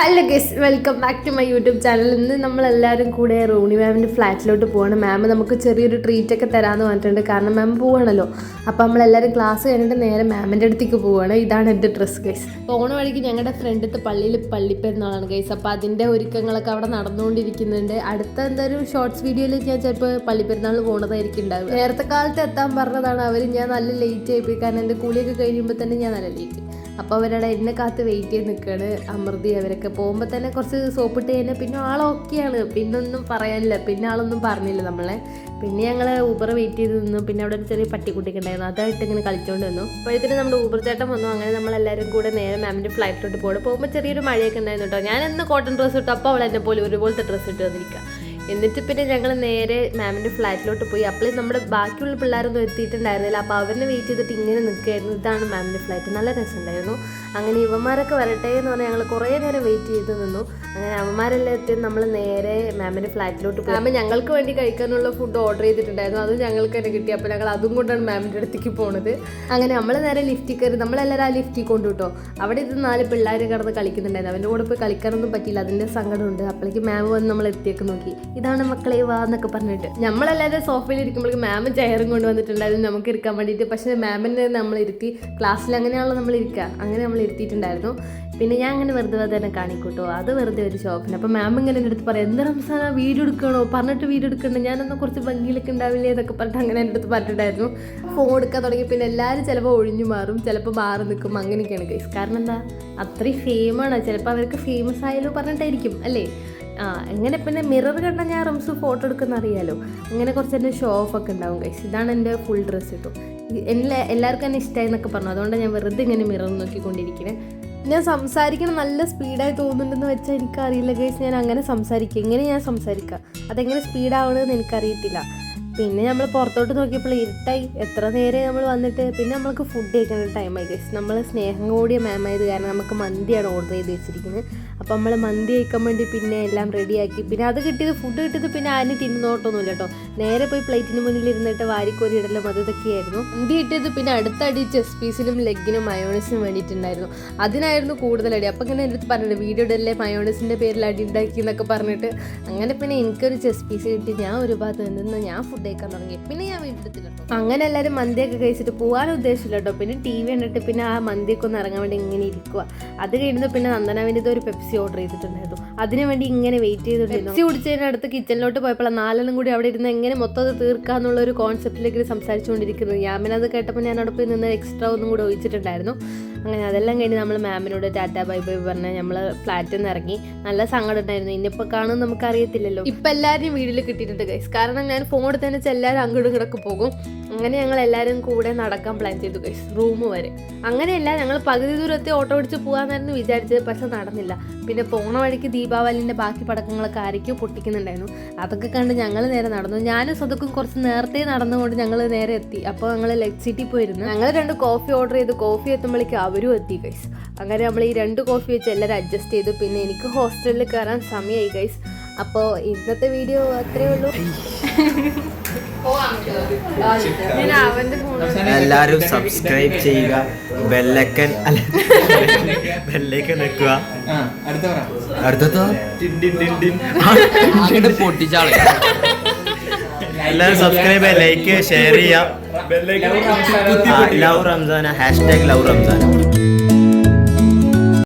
Hello guys, welcome back to my YouTube channel. ഇന്ന് നമ്മളെല്ലാവരും കൂടെ റോണി മാമിൻ്റെ ഫ്ലാറ്റിലോട്ട് പോവാണ്. മാം നമുക്ക് ചെറിയൊരു ട്രീറ്റൊക്കെ തരാമെന്ന് പറഞ്ഞിട്ടുണ്ട്. കാരണം മാം പോവാണല്ലോ. അപ്പോൾ നമ്മളെല്ലാവരും ക്ലാസ് കഴിഞ്ഞിട്ട് നേരെ മാമിൻ്റെ അടുത്തേക്ക് പോവുകയാണ്. ഇതാണ് എൻ്റെ ഡ്രസ്സ് ഗൈസ്. പോണ വഴിക്ക് ഞങ്ങളുടെ ഫ്രണ്ടിലത്തെ പള്ളിയിൽ പള്ളിപ്പെരുന്നാളാണ് ഗൈസ്. അപ്പോൾ അതിൻ്റെ ഒരുക്കങ്ങളൊക്കെ അവിടെ നടന്നുകൊണ്ടിരിക്കുന്നുണ്ട്. അടുത്ത എന്തൊരു ഷോർട്സ് വീഡിയോയിൽ ഞാൻ ചിലപ്പോൾ പള്ളിപ്പെരുന്നാളിൽ പോകുന്നതായിരിക്കും ഉണ്ടാവുക. നേരത്തെ കാലത്ത് എത്താൻ പറഞ്ഞതാണ് അവർ. ഞാൻ നല്ല ലേറ്റ് ആയിപ്പോയി. കാരണം എൻ്റെ കൂലിയൊക്കെ കഴിയുമ്പോൾ തന്നെ ഞാൻ നല്ല ലേറ്റ്. അപ്പോൾ അവരുടെ എന്നെ കാത്ത് വെയിറ്റ് ചെയ്ത് നിൽക്കുകയാണ്. അമൃതി അവരൊക്കെ പോകുമ്പോൾ തന്നെ കുറച്ച് സോപ്പിട്ട് കഴിഞ്ഞാൽ പിന്നെ ആളൊക്കെയാണ്. പിന്നെ ഒന്നും പറയാനില്ല. പിന്നെ ആളൊന്നും പറഞ്ഞില്ല നമ്മളെ. പിന്നെ ഞങ്ങൾ ഊബർ വെയിറ്റ് ചെയ്ത് നിന്നു. പിന്നെ അവിടെ ഒരു ചെറിയ പട്ടിക്കുട്ടിക്ക് ഉണ്ടായിരുന്നു. അതായിട്ട് ഇങ്ങനെ കളിച്ചുകൊണ്ട് വന്നു. അപ്പോഴത്തേനും നമ്മുടെ ഊബർ ചേട്ടൻ വന്നു. അങ്ങനെ നമ്മളെല്ലാവരും കൂടെ നേരെ മാമിൻ്റെ ഫ്ലൈറ്റിലോട്ട് പോകുമ്പോൾ ചെറിയൊരു മഴയൊക്കെ ഉണ്ടായിരുന്നു കേട്ടോ. ഞാൻ എന്ന് കോട്ടൺ ഡ്രസ്സ് ഇട്ടു. അപ്പോൾ അവൾ എന്നെ പോലെ ഒരുപോലത്തെ ഡ്രസ്സ് ഇട്ട് വന്നിരിക്കുക. എന്നിട്ട് പിന്നെ ഞങ്ങൾ നേരെ മാമിൻ്റെ ഫ്ലാറ്റിലോട്ട് പോയി. അപ്പോഴും നമ്മുടെ ബാക്കിയുള്ള പിള്ളേരൊന്നും എത്തിയിട്ടുണ്ടായിരുന്നില്ല. അപ്പോൾ അവരെ വെയിറ്റ് ചെയ്തിട്ട് ഇങ്ങനെ നിൽക്കുകയായിരുന്നു. ഇതാണ് മാമിൻ്റെ ഫ്ലാറ്റ്. നല്ല രസമുണ്ടായിരുന്നു. അങ്ങനെ ഇവന്മാരൊക്കെ വരട്ടെ എന്ന് പറഞ്ഞാൽ ഞങ്ങൾ കുറേ നേരം വെയിറ്റ് ചെയ്ത് നിന്നു. അങ്ങനെ അവന്മാരെല്ലാം എത്തി നമ്മൾ നേരെ മാമിൻ്റെ ഫ്ലാറ്റിലോട്ട് പോയി. മാം ഞങ്ങൾക്ക് വേണ്ടി കഴിക്കാനുള്ള ഫുഡ് ഓർഡർ ചെയ്തിട്ടുണ്ടായിരുന്നു. അത് ഞങ്ങൾക്ക് തന്നെ കിട്ടി. അപ്പോൾ ഞങ്ങൾ അതും കൊണ്ടാണ് മാമിൻ്റെ അടുത്തേക്ക് പോകുന്നത്. അങ്ങനെ നമ്മൾ നേരെ ലിഫ്റ്റിൽ കയറി. നമ്മളെല്ലാവരും ആ ലിഫ്റ്റിൽ കൊണ്ടുവിട്ടോ. അവിടെ ഇത് 4 പിള്ളേർ കിടന്ന് കളിക്കുന്നുണ്ടായിരുന്നു. അവൻ്റെ കൂടെ പോയി കളിക്കാനൊന്നും പറ്റിയില്ല. അതിൻ്റെ സങ്കടമുണ്ട്. അപ്പോഴേക്ക് മാം വന്ന് നമ്മൾ എത്തിയൊക്കെ നോക്കി. ഇതാണ് മക്കളെ വാ എന്നൊക്കെ പറഞ്ഞിട്ട് നമ്മളെല്ലാവരും സോഫയിൽ ഇരിക്കുമ്പോഴേക്കും മാം ചെയറും കൊണ്ടുവന്നിട്ടുണ്ടായിരുന്നു നമുക്ക് ഇരിക്കാൻ വേണ്ടിയിട്ട്. പക്ഷേ മാമിനെ നമ്മൾ ഇരുത്തി. ക്ലാസ്സിൽ അങ്ങനെയാണല്ലോ നമ്മൾ ഇരിക്കുക. അങ്ങനെ നമ്മൾ ഇരുത്തിയിട്ടുണ്ടായിരുന്നു. പിന്നെ ഞാൻ അങ്ങനെ വെറുതെ തന്നെ കാണിക്കൂട്ടോ. അത് വെറുതെ ഒരു ഷോപ്പിന്. അപ്പോൾ മാം ഇങ്ങനെ എൻ്റെ അടുത്ത് പറയാം, എന്താ റംസാന വീഡിയോ എടുക്കണോ, പറഞ്ഞിട്ട് വീഡിയോ എടുക്കണ്ടേ, ഞാനൊന്ന് കുറച്ച് ഭംഗിയിലൊക്കെ ഉണ്ടാവില്ലേ എന്നൊക്കെ പറഞ്ഞിട്ട് അങ്ങനെ എൻ്റെ അടുത്ത് പറഞ്ഞിട്ടുണ്ടായിരുന്നു. ഫോൺ എടുക്കാൻ തുടങ്ങി. പിന്നെ എല്ലാവരും ചിലപ്പോൾ ഒഴിഞ്ഞു മാറും, ചിലപ്പോൾ മാറി നിൽക്കും. അങ്ങനെയൊക്കെയാണ് ഗൈസ്. കാരണം എന്താ, അത്രയും ഫെയിമാണ്. ചിലപ്പോൾ അവർക്ക് ഫേമസ് ആയാലും പറഞ്ഞിട്ടായിരിക്കും അല്ലേ. എങ്ങനെ പിന്നെ മിറർ കണ്ടാൽ ഞാൻ റംസ് ഫോട്ടോ എടുക്കുന്ന അറിയാലോ. അങ്ങനെ കുറച്ച് എൻ്റെ ഷോ ഓഫ് ഒക്കെ ഉണ്ടാവും ഗൈസ്. ഇതാണ് എൻ്റെ ഫുൾ ഡ്രസ്സ് കിട്ടും. എല്ലാവർക്കും എന്നെ ഇഷ്ടമായി എന്നൊക്കെ പറഞ്ഞു. അതുകൊണ്ടാണ് ഞാൻ വെറുതെ ഇങ്ങനെ മിറർ നോക്കിക്കൊണ്ടിരിക്കുന്നത്. ഞാൻ സംസാരിക്കണം നല്ല സ്പീഡായി തോന്നുന്നുണ്ടെന്ന് വെച്ചാൽ എനിക്കറിയില്ല ഗൈസ്. ഞാൻ അങ്ങനെ സംസാരിക്കുക. എങ്ങനെ ഞാൻ സംസാരിക്കുക, അതെങ്ങനെ സ്പീഡാവണമെന്ന് എനിക്കറിയത്തില്ല. പിന്നെ നമ്മൾ പുറത്തോട്ട് നോക്കിയപ്പോൾ ഇരുട്ടായി. എത്ര നേരം നമ്മൾ വന്നിട്ട് പിന്നെ നമ്മൾക്ക് ഫുഡ് കഴിക്കേണ്ട ടൈമായി ഗൈസ്. നമ്മൾ സ്നേഹം കൂടിയ മാമായത് കാരണം നമുക്ക് മന്തിയാണ് ഓർഡർ ചെയ്ത് വെച്ചിരിക്കുന്നത്. അപ്പോൾ നമ്മൾ മന്തി കഴിക്കാൻ വേണ്ടി പിന്നെ എല്ലാം റെഡിയാക്കി. പിന്നെ അത് കിട്ടിയത് ഫുഡ് കിട്ടിയത് പിന്നെ ആരും തിന്നോട്ടൊന്നുമില്ല കേട്ടോ. നേരെ പോയി പ്ലേറ്റിന് മുന്നിൽ ഇരുന്നിട്ട് വാരിക്കോരി ഇടലും അത് ഇതൊക്കെയായിരുന്നു. മന്തി കിട്ടിയത് പിന്നെ അടുത്തടി ചെസ് പീസിനും ലെഗിനും മയോണൈസിനും വേണ്ടിയിട്ടുണ്ടായിരുന്നു. അതിനായിരുന്നു കൂടുതലടി. അപ്പോൾ ഇങ്ങനെ എൻ്റെ അടുത്ത് പറഞ്ഞിട്ട് വീഡിയോ ഇടല്ലേ മയോണൈസിൻ്റെ പേരിൽ അടി ഉണ്ടാക്കി എന്നൊക്കെ പറഞ്ഞിട്ട്. അങ്ങനെ പിന്നെ എനിക്കൊരു ചെസ് പീസ് കിട്ടി. ഞാൻ ഒരു ഭാഗത്ത് നിന്ന് ഞാൻ ഫുഡ് കഴിക്കാൻ തുടങ്ങി. പിന്നെ ഞാൻ വീട്ടിലെത്തില്ല കേട്ടോ. അങ്ങനെ എല്ലാവരും മന്തിയൊക്കെ കഴിച്ചിട്ട് പോകാനും ഉദ്ദേശമില്ല കേട്ടോ. പിന്നെ TV കണ്ടിട്ട് പിന്നെ ആ മന്തിയൊക്കെ ഒന്ന് ഇറങ്ങാൻ വേണ്ടി ഇങ്ങനെ ഇരിക്കുക. അത് കഴിഞ്ഞിട്ട് പിന്നെ നന്ദനാവിൻ്റെ ഒരു പെപ്സി ഓർഡർ ചെയ്തിട്ടുണ്ടായിരുന്നു. അതിനു വേണ്ടി ഇങ്ങനെ വെയിറ്റ് ചെയ്തിട്ടുണ്ടായിരുന്നു. പെപ്സി കുടിച്ചതിന് അടുത്ത് കിച്ചണിലോട്ട് പോയപ്പോൾ 4 കൂടി അവിടെ ഇരുന്ന് എങ്ങനെ മൊത്തം അത് തീർക്കാന്നുള്ള ഒരു കോൺസെപ്റ്റിലേക്ക് സംസാരിച്ചുകൊണ്ടിരിക്കുന്നത്. യാമിനത് കേട്ടപ്പോൾ ഞാൻ അവിടെ പോയി നിന്ന് എക്സ്ട്രാ ഒന്നും കൂടെ ഒഴിച്ചിട്ടുണ്ടായിരുന്നു. അങ്ങനെ അതെല്ലാം കഴിഞ്ഞ് നമ്മൾ മാമിനോട് ടാറ്റാ ബൈ ബൈ പറഞ്ഞ് നമ്മൾ ഫ്ലാറ്റിൽ നിന്ന് ഇറങ്ങി. നല്ല സങ്കടം ഉണ്ടായിരുന്നു. ഇന്നിപ്പോൾ കാണും നമുക്കറിയത്തില്ലല്ലോ. ഇപ്പം എല്ലാവരും വീട്ടിൽ കിട്ടിയിട്ടുണ്ട് ഗൈസ്. കാരണം ഞാൻ ഫോൺ എടുത്ത് തന്നെ എല്ലാവരും അങ്ങോട്ടും ഇങ്ങോട്ടൊക്കെ പോകും. അങ്ങനെ ഞങ്ങൾ എല്ലാവരും കൂടെ നടക്കാൻ പ്ലാൻ ചെയ്തു ഗൈസ്, റൂം വരെ. അങ്ങനെയല്ല, ഞങ്ങൾ പകുതി ദൂരത്തെ ഓട്ടോ ഓടിച്ച് പോകാമെന്നായിരുന്നു വിചാരിച്ചത്. പക്ഷെ നടന്നില്ല. പിന്നെ പോണ വഴിക്ക് ദീപാവലിൻ്റെ ബാക്കി പടക്കങ്ങളൊക്കെ ആരൊക്കെയോ പൊട്ടിക്കുന്നുണ്ടായിരുന്നു. അതൊക്കെ കണ്ട് ഞങ്ങൾ നേരെ നടന്നു. ഞാനും സ്വതക്കും കുറച്ച് നേരത്തെ നടന്നുകൊണ്ട് ഞങ്ങൾ നേരെ എത്തി. അപ്പോൾ ഞങ്ങൾ ലെഗ് സിറ്റി പോയിരുന്നു. ഞങ്ങൾ 2 കോഫി ഓർഡർ ചെയ്തു. കോഫി എത്തുമ്പോഴേക്കും അവരും എത്തി ഗൈസ്. അങ്ങനെ നമ്മൾ ഈ 2 കോഫി വെച്ച് എല്ലാവരും അഡ്ജസ്റ്റ് ചെയ്തു. പിന്നെ എനിക്ക് ഹോസ്റ്റലിൽ കയറാൻ സമയമായി ഗൈസ്. അപ്പോൾ ഇന്നത്തെ വീഡിയോ അത്രയേ ഉള്ളൂ. എല്ലാവരും സബ്സ്ക്രൈബ് ചെയ്യുക, ബെല്ലൈക്കൻ നിൽക്കുക. അടുത്തതോ പൊട്ടിച്ചാളെ. എല്ലാവരും സബ്സ്ക്രൈബ് ചെയ്യുക, ലൈക്ക് ഷെയർ ചെയ്യുക. Love Ramzana, #love റംസാന.